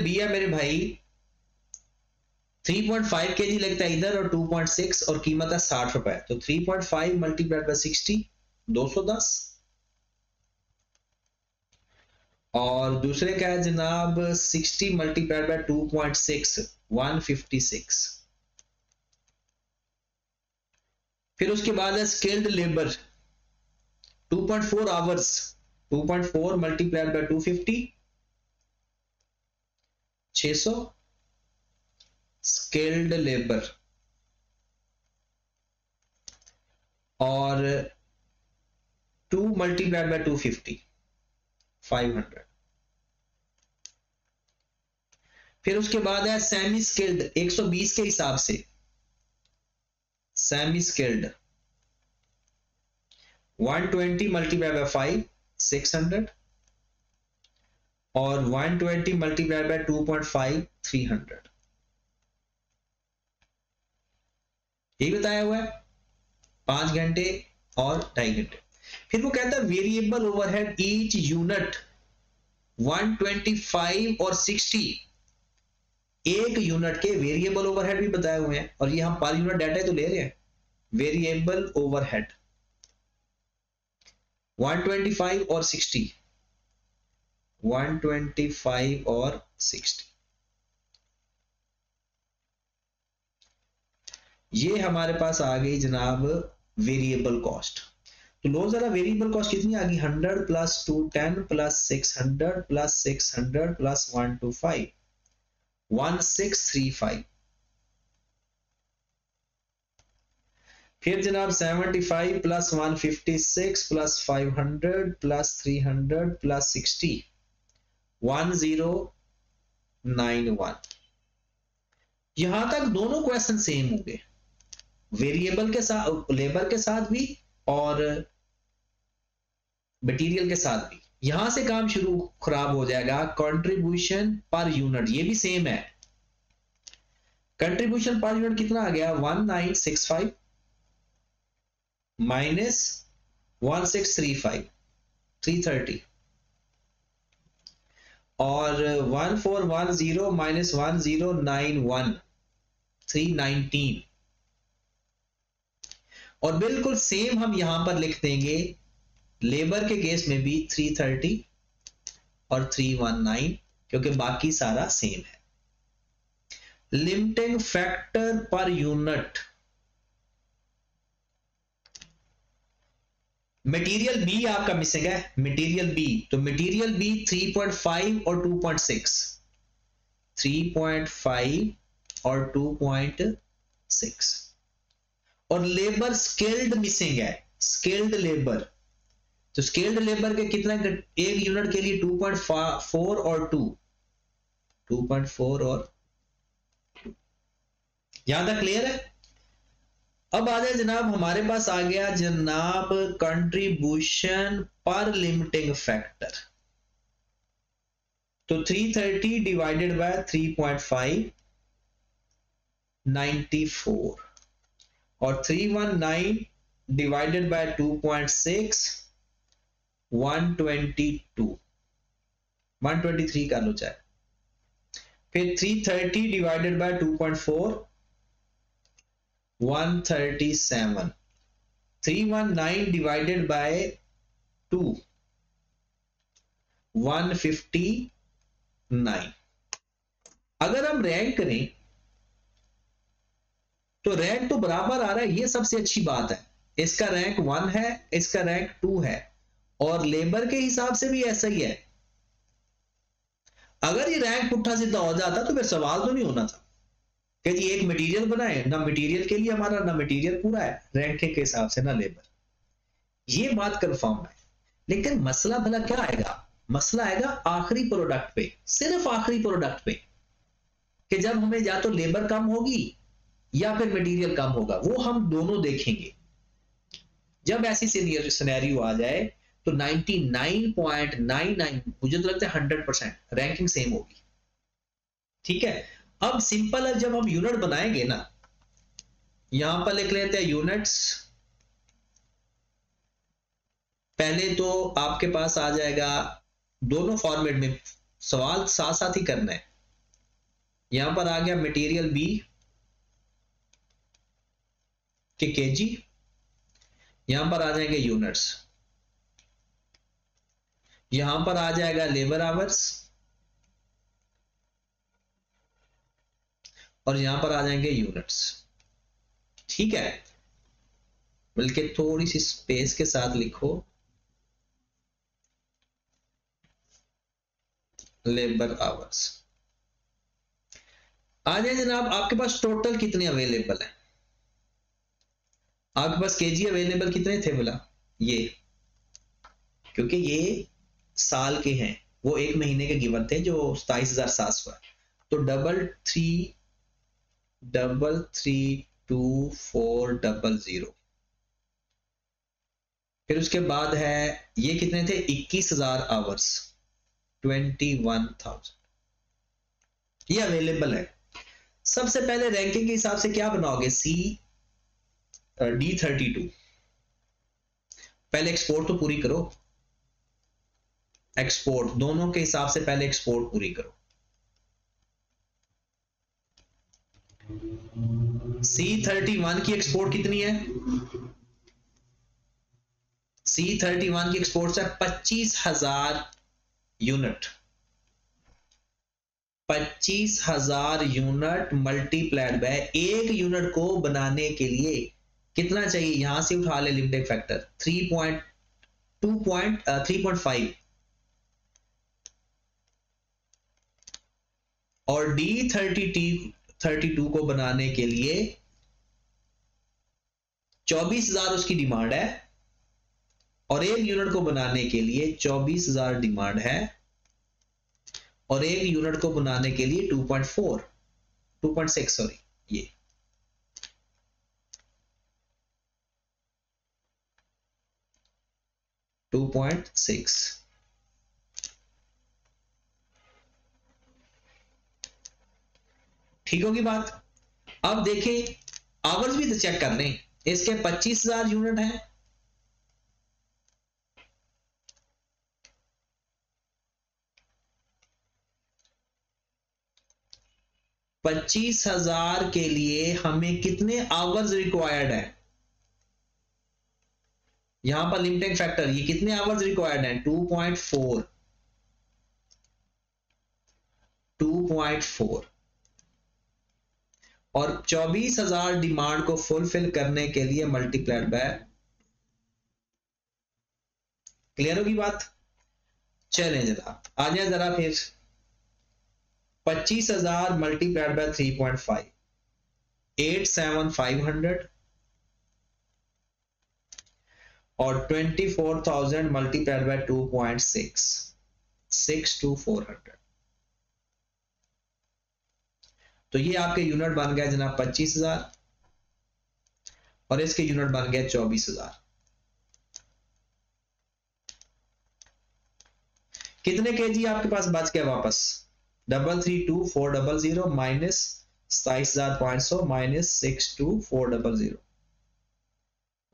बी है मेरे भाई, 3.5 kg लगता है इधर और 2.6 और कीमत है 60 रुपए। तो 3.5 मल्टीप्लाइड बाय 60 210, और दूसरे क्या है जनाब 60 मल्टीप्लाइड बाय 2.6 156। फिर उसके बाद है skilled labour 2.4 hours, 2.4 multiplied by 250 600 skilled labour, और 2 मल्टीप्लाइड बाय 250 500। फिर उसके बाद है सेमी स्किल्ड 120 के हिसाब से, सेमी स्किल्ड 120 मल्टीप्लाइड बाय 5 600, और 120 मल्टीप्लाइड बाय 2.5 300। ये बताया हुआ है 5 घंटे और 2.5 घंटे। फिर वो कहता है वेरिएबल ओवरहेड ईच यूनिट 125 और 60, एक यूनिट के वेरिएबल ओवरहेड भी बताए हुए हैं, और ये हम पर यूनिट डाटा तो ले रहे हैं। वेरिएबल ओवरहेड 125 और 60, 125 और 60, ये हमारे पास आ गई जनाब वेरिएबल कॉस्ट। तो लो जरा वेरिएबल कॉस्ट कितनी आ गई 100 प्लस 210 प्लस 600 प्लस 600 प्लस 125 1635। फिर जनाब 75 प्लस 156 प्लस 500 प्लस 300 प्लस 60 1091। यहां तक दोनों क्वेश्चन सेम होंगे, वेरिएबल के साथ, लेबर के साथ भी और मटेरियल के साथ भी। यहां से काम शुरू खराब हो जाएगा। कंट्रीब्यूशन पर यूनिट ये भी सेम है। कंट्रीब्यूशन पर यूनिट कितना आ गया 1965 माइनस 1635 330, और 1410 माइनस 1091 319, और बिल्कुल सेम हम यहां पर लिख देंगे लेबर के केस में भी 330 और 319 क्योंकि बाकी सारा सेम है। Limiting factor per unit, material B आपका मिसिंग है, मटेरियल बी, तो मटेरियल बी 3.5 और 2.6, 3.5 और 2.6, और लेबर स्किल्ड मिसिंग है, स्किल्ड लेबर। तो स्किल्ड लेबर के कितना, एक यूनिट के लिए 2.4 और 2, 2.4 और 2। यहां तक क्लियर है। अब आ जाए जनाब, हमारे पास आ गया जनाब कंट्रीब्यूशन पर लिमिटिंग फैक्टर। तो 330 डिवाइडेड बाय 3.5 94, और 319 डिवाइडेड बाय 2.6 122, 123 कर लो चाहे। फिर 330 डिवाइडेड बाय 2.4 137, 319 डिवाइडेड बाय 2 159। अगर हम रैंक करें तो रैंक तो बराबर आ रहा है, ये सबसे अच्छी बात है। इसका रैंक 1 है, इसका रैंक 2 है, और लेबर के हिसाब से भी ऐसा ही है। अगर ये रैंक पुट्ठा सीधा हो जाता तो फिर सवाल तो नहीं होना था कि जी एक मटेरियल बनाए, ना मटेरियल के लिए हमारा, ना मटेरियल पूरा है रैंकिंग के हिसाब से, ना लेबर। ये बात कंफर्म है। लेकिन मसला भला क्या आएगा, मसला आएगा आखिरी प्रोडक्ट पे, सिर्फ आखिरी प्रोडक्ट पे, कि जब हमें या तो लेबर कम होगी या फिर मटेरियल कम होगा, वो हम दोनों देखेंगे। जब ऐसी सिनेरियो आ जाए तो 99.99 मुझे तो लगता है 100% रैंकिंग सेम होगी। ठीक है। अब सिंपल है, जब हम यूनिट बनाएंगे ना, यहां पर लिख लेते हैं यूनिट्स पहले तो आपके पास आ जाएगा दोनों फॉर्मेट में, सवाल साथ साथ ही करना है। यहां पर आ गया मटेरियल बी के केजी, यहां पर आ जाएंगे यूनिट्स, यहां पर आ जाएगा लेबर आवर्स, और यहां पर आ जाएंगे यूनिट्स। ठीक है, बल्कि थोड़ी सी स्पेस के साथ लिखो, लेबर आवर्स। आ जाए जनाब, आपके पास टोटल कितने अवेलेबल है? आपके पास केजी अवेलेबल कितने थे बोला? ये, क्योंकि ये साल के हैं, वो एक महीने के गिवन थे जो 27,700 है। तो 332400, फिर उसके बाद है ये कितने थे? 21,000 आवर्स, 21,000, ये अवेलेबल है। सबसे पहले रैंकिंग के हिसाब से क्या बनाओगे? D32, पहले एक्सपोर्ट तो पूरी करो, एक्सपोर्ट दोनों के हिसाब से पहले एक्सपोर्ट पूरी करो। C31 की एक्सपोर्ट कितनी है? C31 की एक्सपोर्ट है 25,000 यूनिट, 25,000 यूनिट मल्टीप्लाइड बाय, एक यूनिट को बनाने के लिए कितना चाहिए? यहां से उठा ले लिमिटिंग फैक्टर 3.5, और D32 को बनाने के लिए 24,000 उसकी डिमांड है, और एक यूनिट को बनाने के लिए 24,000 डिमांड है, और एक यूनिट को बनाने के लिए 2.6 सॉरी, ये 2.6। ठीक होगी बात? अब देखें, आवर्स भी तो चेक कर लें, इसके 25,000 यूनिट है, $25,000 के लिए हमें कितने आवर्स रिक्वायर्ड है? यहां पर लिमिटिंग फैक्टर, ये कितने आवर्स रिक्वायर्ड है? 2.4, और 24,000 डिमांड को फुलफिल करने के लिए मल्टीप्लाइड बाय। क्लियर होगी बात? चलें जरा, आ जाए जरा फिर, 25,000 मल्टीप्लाइड बाय 3.5, 87,500, और 24,000 मल्टीप्लाइड बाय 2.6, 62,400। तो ये आपके यूनिट बन गया जनाब 25,000, और इसके यूनिट बन गया 24,000। कितने केजी आपके पास बच गया वापस? 332,400 माइनस 27,500 माइनस 62,400,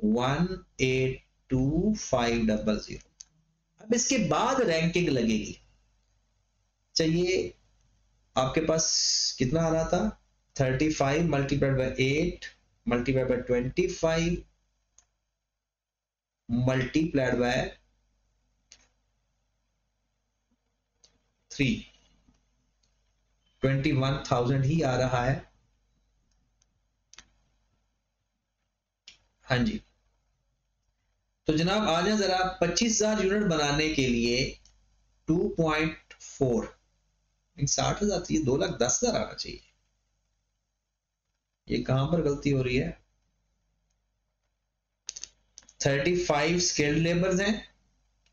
182,500। अब इसके बाद रैंकिंग लगेगी। चाहिए आपके पास कितना आ रहा था? 35 multiplied by 8 multiplied by 25 multiplied by 3, 21,000 ही आ रहा है। हाँ जी, तो जनाब आ जाए जरा, 25,000 यूनिट बनाने के लिए 2.4, 60,000 चाहिए, 2,10,000 आना चाहिए। ये कहां पर गलती हो रही है? 35 स्किल्ड लेबर्स हैं,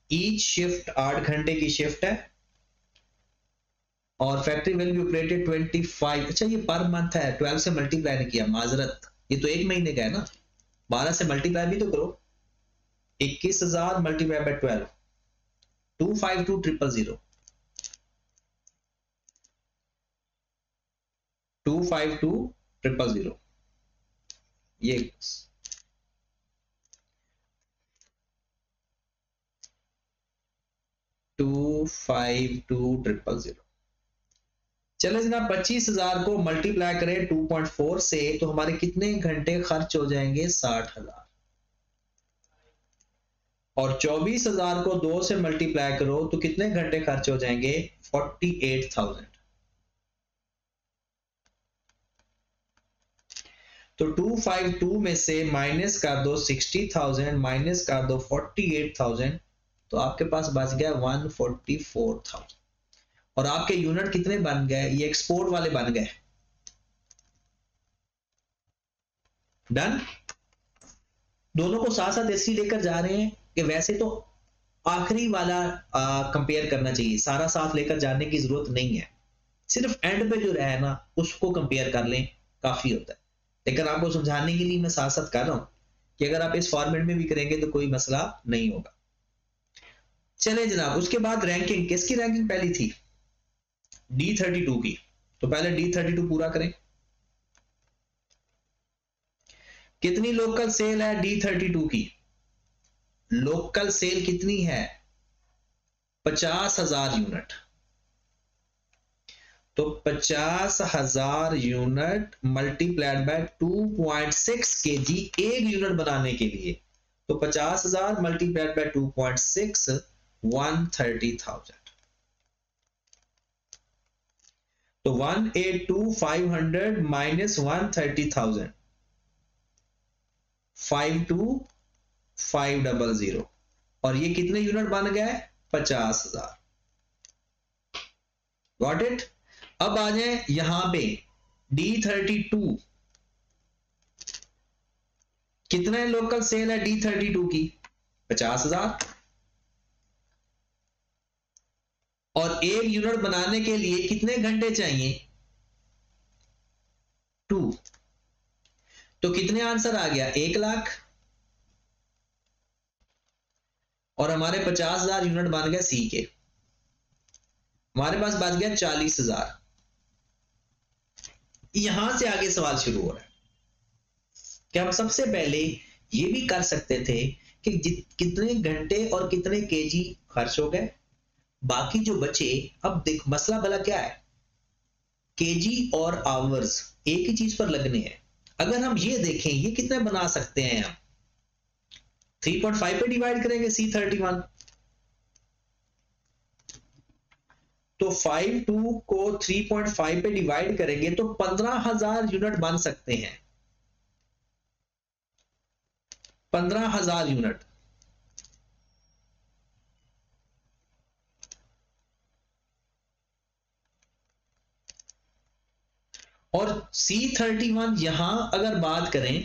ईच शिफ्ट 8 घंटे की शिफ्ट है, और फैक्ट्री विल बी ऑपरेटेड 25। अच्छा, ये पर मंथ है, 12 से मल्टीप्लाई नहीं किया, माजरत, ये तो एक महीने का है ना, 12 से मल्टीप्लाई भी तो करो। 21,000 मल्टीप्लाई बाय 12, 252,000, 252,000, ये 252000। चलो जनाब 25,000 को मल्टीप्लाई करें 2.4 से तो हमारे कितने घंटे खर्च हो जाएंगे? 60,000। और 24,000 को 2 से मल्टीप्लाई करो तो कितने घंटे खर्च हो जाएंगे? 48,000। तो 252 में से माइनस कर दो 60,000, माइनस कर दो 48,000, तो आपके पास बच गया 144,000। और आपके यूनिट कितने बन गए? ये एक्सपोर्ट वाले बन गए। डन। दोनों को साथ साथ इसलिए लेकर जा रहे हैं कि वैसे तो आखिरी वाला कंपेयर करना चाहिए, सारा साथ लेकर जाने की जरूरत नहीं है, सिर्फ एंड पे जो रहा है ना उसको कंपेयर कर लें, काफी होता है। लेकिन आपको समझाने के लिए मैं साथ साथ कर रहा हूं कि अगर आप इस फॉर्मेट में भी करेंगे तो कोई मसला नहीं होगा। चले जनाब, उसके बाद रैंकिंग, किसकी रैंकिंग पहली थी? D32 की। तो पहले D32 पूरा करें। कितनी लोकल सेल है D32 की? लोकल सेल कितनी है? 50,000 यूनिट। तो 50,000 यूनिट मल्टीप्लाइड बाय 2.6 kg एक यूनिट बनाने के लिए, तो 50,000 मल्टीप्लाइड बाय 2.6 130,000। तो 182,500 माइनस 130,000 52,500। और ये कितने यूनिट बन गए? 50,000। Got it. अब आ जाए यहां पे D32, कितने लोकल सेल है D32 की? 50,000। और एक यूनिट बनाने के लिए कितने घंटे चाहिए? 2। तो कितने आंसर आ गया? 1 लाख। और हमारे 50,000 यूनिट बन गए सी के। हमारे पास बच गया 40,000। यहां से आगे सवाल शुरू हो रहा है कि हम सबसे पहले ये भी कर सकते थे कि कितने घंटे और कितने केजी खर्च हो गए, बाकी जो बचे। अब देख मसला भला क्या है, केजी और आवर्स एक ही चीज पर लगने हैं। अगर हम ये देखें ये कितने बना सकते हैं, हम 3.5 पे डिवाइड करेंगे C31, तो 52 को 3.5 पे डिवाइड करेंगे तो 15,000 यूनिट बन सकते हैं। 15,000 यूनिट। और C31 यहां अगर बात करें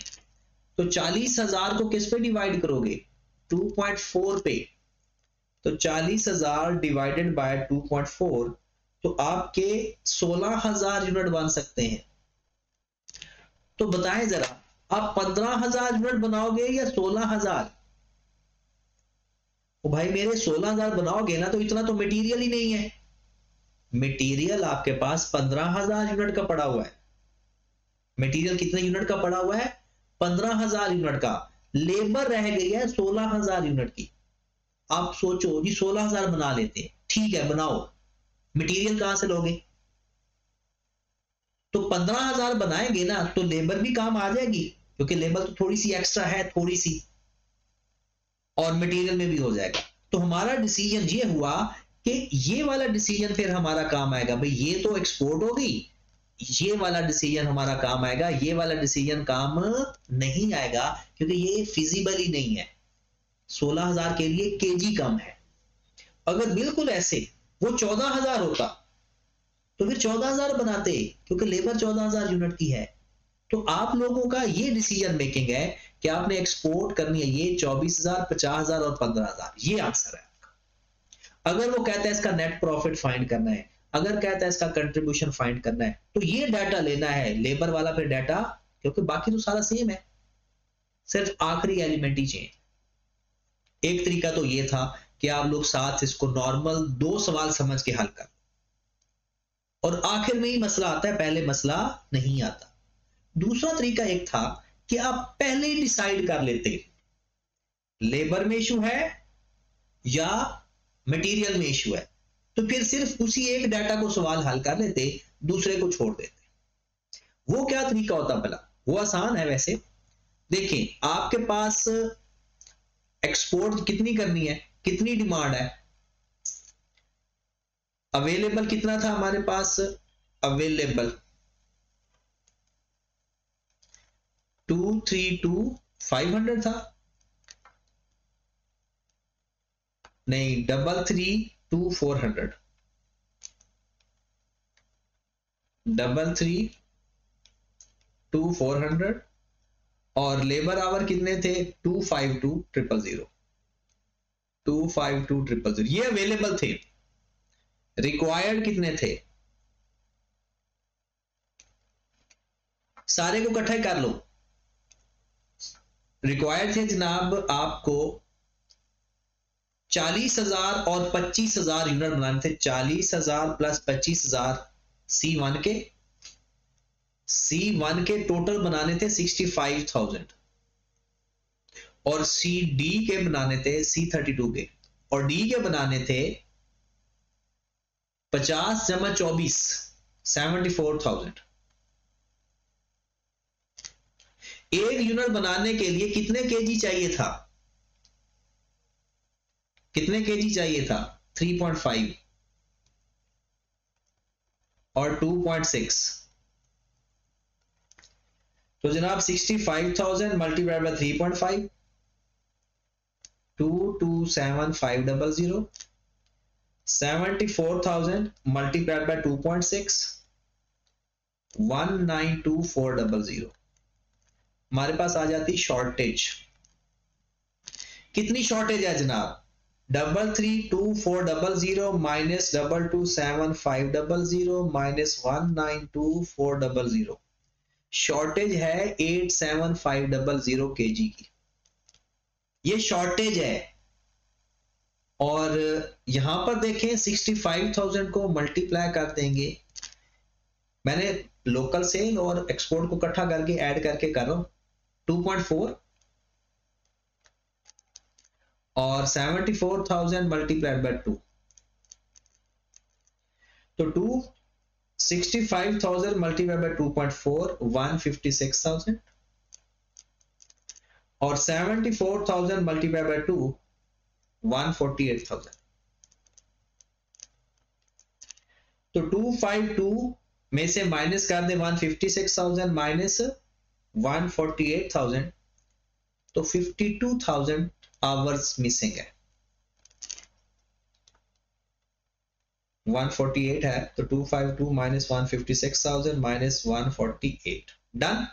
तो 40,000 को किस पे डिवाइड करोगे? 2.4 पे। तो 40,000 डिवाइडेड बाय 2.4, तो आपके 16,000 यूनिट बन सकते हैं। तो बताएं जरा, आप 15,000 यूनिट बनाओगे या 16,000? भाई मेरे 16,000 बनाओगे ना तो इतना तो मटेरियल ही नहीं है। मटेरियल आपके पास 15,000 यूनिट का पड़ा हुआ है। मटेरियल कितने यूनिट का पड़ा हुआ है? 15,000 यूनिट का। लेबर रह गई है 16,000 यूनिट की। आप सोचो जी 16,000 बना लेते हैं, ठीक है बनाओ, मटेरियल कहां से लोगे? तो 15,000 बनाएंगे ना तो लेबर भी काम आ जाएगी, क्योंकि लेबर तो थोड़ी सी एक्स्ट्रा है, थोड़ी सी, और मटेरियल में भी हो जाएगा। तो हमारा डिसीजन ये हुआ कि ये वाला डिसीजन फिर हमारा काम आएगा। भाई ये तो एक्सपोर्ट होगी, ये वाला डिसीजन हमारा काम आएगा, ये वाला डिसीजन काम नहीं आएगा, क्योंकि ये फिजिबल ही नहीं है। 16,000 के लिए केजी कम है। अगर बिल्कुल ऐसे वो 14,000 होता तो फिर 14,000 बनाते, क्योंकि लेबर 14,000 यूनिट की है। तो आप लोगों का ये डिसीजन मेकिंग है कि आपने एक्सपोर्ट करनी है ये 24,000, 50,000 और 15,000। ये आंसर है आपका। अगर वो कहता है इसका नेट प्रॉफिट फाइंड करना है, अगर कहता है इसका कंट्रीब्यूशन फाइंड करना है, तो ये डाटा लेना है, लेबर वाला फिर डाटा, क्योंकि बाकी तो सारा सेम है, सिर्फ आखिरी एलिमेंट ही चेंज। एक तरीका तो ये था कि आप लोग साथ इसको नॉर्मल 2 सवाल समझ के हल कर, और आखिर में ही मसला आता है, पहले मसला नहीं आता। दूसरा तरीका एक था कि आप पहले ही डिसाइड कर लेते लेबर में इशू है या मटेरियल में इशू है, तो फिर सिर्फ उसी एक डाटा को सवाल हल कर लेते, दूसरे को छोड़ देते। वो क्या तरीका होता भला? वो आसान है वैसे। देखें, आपके पास एक्सपोर्ट कितनी करनी है, कितनी डिमांड है, अवेलेबल कितना था हमारे पास, अवेलेबल 232,500 था, नहीं 332,400, 332,400, और लेबर आवर कितने थे, 252,000, 252,000, ये अवेलेबल थे। रिक्वायर्ड कितने थे, सारे को इकट्ठा कर लो। रिक्वायर्ड थे जनाब आपको 40,000 और 25,000 यूनिट बनाने थे। 40,000 प्लस 25,000 C1 के, C1 के टोटल बनाने थे 65,000, और CD के बनाने थे C32 के, और D के बनाने थे 50 जमा 24 74,000। एक यूनिट बनाने के लिए कितने केजी चाहिए था, कितने केजी चाहिए था, 3.5 और 2.6, तो जनाब 65,000 मल्टीप्लाइड बाय 3.5, 227,500, 74,000 मल्टीप्लाइड बाय 2.6, 192,400। हमारे पास आ जाती शॉर्टेज। कितनी शॉर्टेज है जनाब, 332,400 माइनस 227,500 माइनस 192,400, शॉर्टेज है 87,500 केजी की, ये शॉर्टेज है। और यहां पर देखें 65,000 को मल्टीप्लाई कर देंगे, मैंने लोकल सेल और एक्सपोर्ट को इकट्ठा करके ऐड करके कर रहा हूं, 2.4 और 74,000 मल्टीप्लाइड बाय 2, तो 65,000 मल्टीप्लाइड बाय 2.4 156,000, और 74,000 मल्टीप्लाइड बाय 2 148,000। तो 252 में से माइनस कर दे 156,000 माइनस 148,000, तो 52,000 आवर्स मिसिंग है। 148 है तो 252 माइनस 156,000 माइनस 148, डन।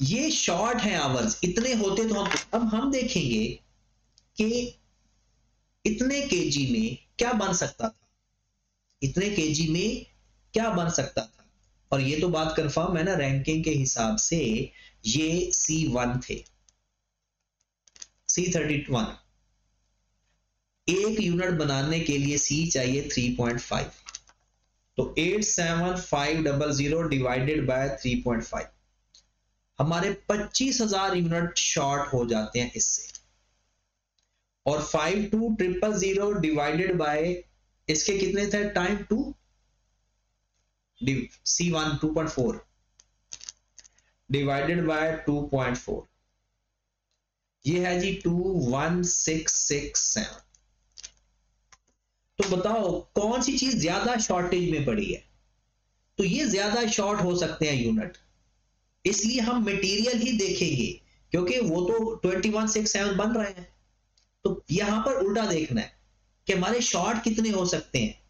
ये शॉर्ट है आवर्स, इतने होते तो हम देखेंगे कि इतने केजी में क्या बन सकता था, इतने केजी में क्या बन सकता था। और ये तो बात कंफर्म है ना, रैंकिंग के हिसाब से ये C1 थे, C31। एक यूनिट बनाने के लिए C चाहिए 3.5, तो 87,500 डिवाइडेड बाय 3.5, हमारे 25,000 यूनिट शॉर्ट हो जाते हैं इससे। और 52,000 डिवाइडेड बाय इसके कितने थे, टाइम 2, C1 2.4 डिवाइडेड बाय 2.4, ये है जी 21,667। तो बताओ कौन सी चीज ज्यादा शॉर्टेज में पड़ी है, तो ये ज्यादा शॉर्ट हो सकते हैं यूनिट, इसलिए हम मटेरियल ही देखेंगे, क्योंकि वो तो 21,667 बन रहे हैं। तो यहां पर उल्टा देखना है कि हमारे शॉर्ट कितने हो सकते हैं,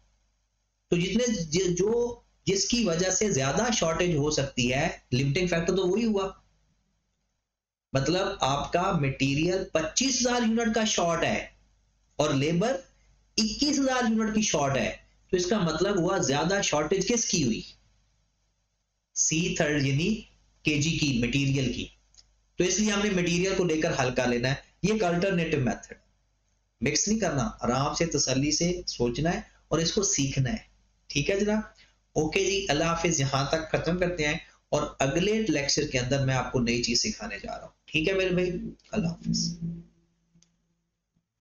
तो जितने जो जिसकी वजह से ज्यादा शॉर्टेज हो सकती है, लिमिटिंग फैक्टर तो वही हुआ। मतलब आपका मटेरियल 25,000 यूनिट का शॉर्ट है और लेबर 21,000 यूनिट की शॉर्ट है, तो इसका मतलब हुआ ज्यादा शॉर्टेज किसकी हुई, C3 यानी केजी की, मटेरियल की। तो इसलिए हमने मटेरियल को लेकर हल कर लेना है। ये एक अल्टरनेटिव मेथड, मिक्स नहीं करना, आराम से तसल्ली से सोचना है और इसको सीखना है। ठीक है जनाब, ओके जी, अल्लाह हाफिज। यहां तक खत्म करते हैं और अगले लेक्चर के अंदर मैं आपको नई चीज सिखाने जा रहा हूं। ठीक है मेरे भाई, अल्लाह हाफिज।